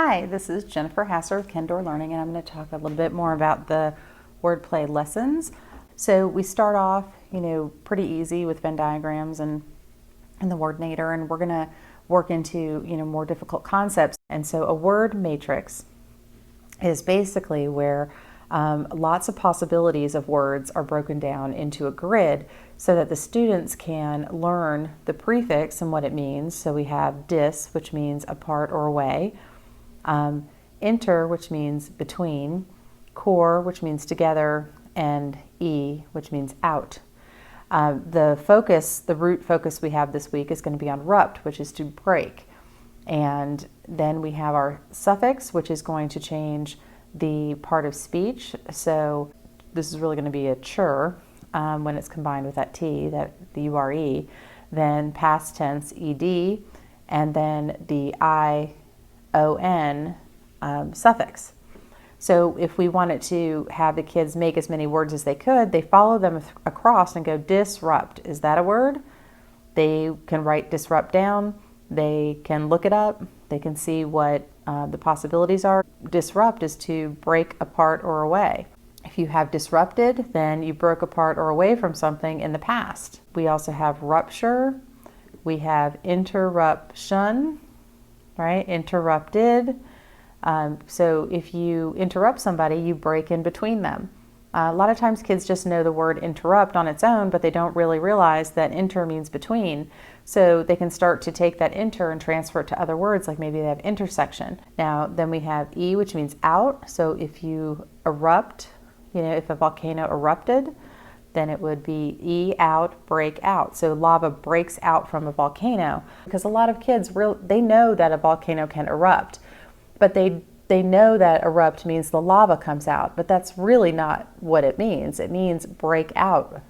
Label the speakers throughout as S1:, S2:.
S1: Hi, this is Jennifer Hasser of Kendor Learning, and I'm going to talk a little bit more about the wordplay lessons. So we start off, pretty easy with Venn diagrams and the Wordnator, and we're going to work into, more difficult concepts. And so a word matrix is basically where lots of possibilities of words are broken down into a grid so that the students can learn the prefix and what it means. So we have dis, which means apart or away, inter, which means between, core, which means together, and e, which means out. The root focus we have this week is going to be on rupt, which is to break. And then we have our suffix, which is going to change the part of speech. So this is really going to be a chur when it's combined with that t, the ure. Then past tense ed, and then the ion suffix. So if we wanted to have the kids make as many words as they could, they follow them across and go disrupt. Is that a word? They can write disrupt down. They can look it up. They can see what the possibilities are. Disrupt is to break apart or away. If you have disrupted, then you broke apart or away from something in the past. We also have rupture. We have interruption, right? Interrupted. So if you interrupt somebody, you break in between them. A lot of times kids just know the word interrupt on its own, but they don't really realize that inter means between. So they can start to take that inter and transfer it to other words, like maybe they have intersection. Now, then we have E, which means out. So if you erupt, if a volcano erupted, then it would be E out, break out. So lava breaks out from a volcano, because a lot of kids, they know that a volcano can erupt, but they know that erupt means the lava comes out, but that's really not what it means. It means break out,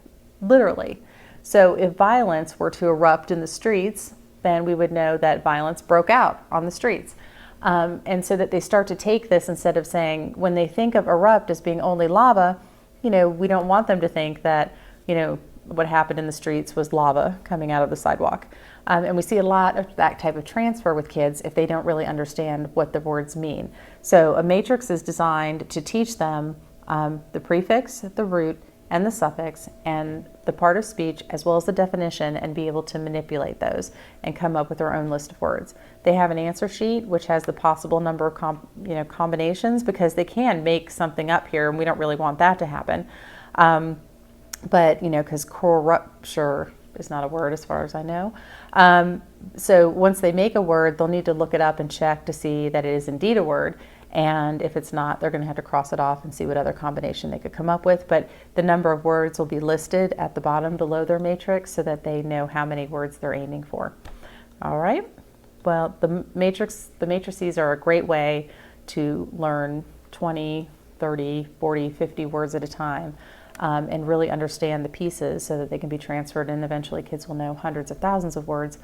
S1: literally. So if violence were to erupt in the streets, then we would know that violence broke out on the streets. And so that they start to take this, instead of saying, when they think of erupt as being only lava, we don't want them to think that, what happened in the streets was lava coming out of the sidewalk. And we see a lot of that type of transfer with kids if they don't really understand what the words mean. So a matrix is designed to teach them the prefix, the root, and the suffix, and the part of speech, as well as the definition, and be able to manipulate those and come up with their own list of words. They have an answer sheet which has the possible number of combinations, because they can make something up here, and we don't really want that to happen. But because corrupture is not a word as far as I know. So once they make a word, they'll need to look it up and check to see that it is indeed a word. And if it's not, they're going to have to cross it off and see what other combination they could come up with. But the number of words will be listed at the bottom below their matrix so that they know how many words they're aiming for. All right. Well, the matrices are a great way to learn 20, 30, 40, 50 words at a time. And really understand the pieces so that they can be transferred, and eventually kids will know hundreds of thousands of words.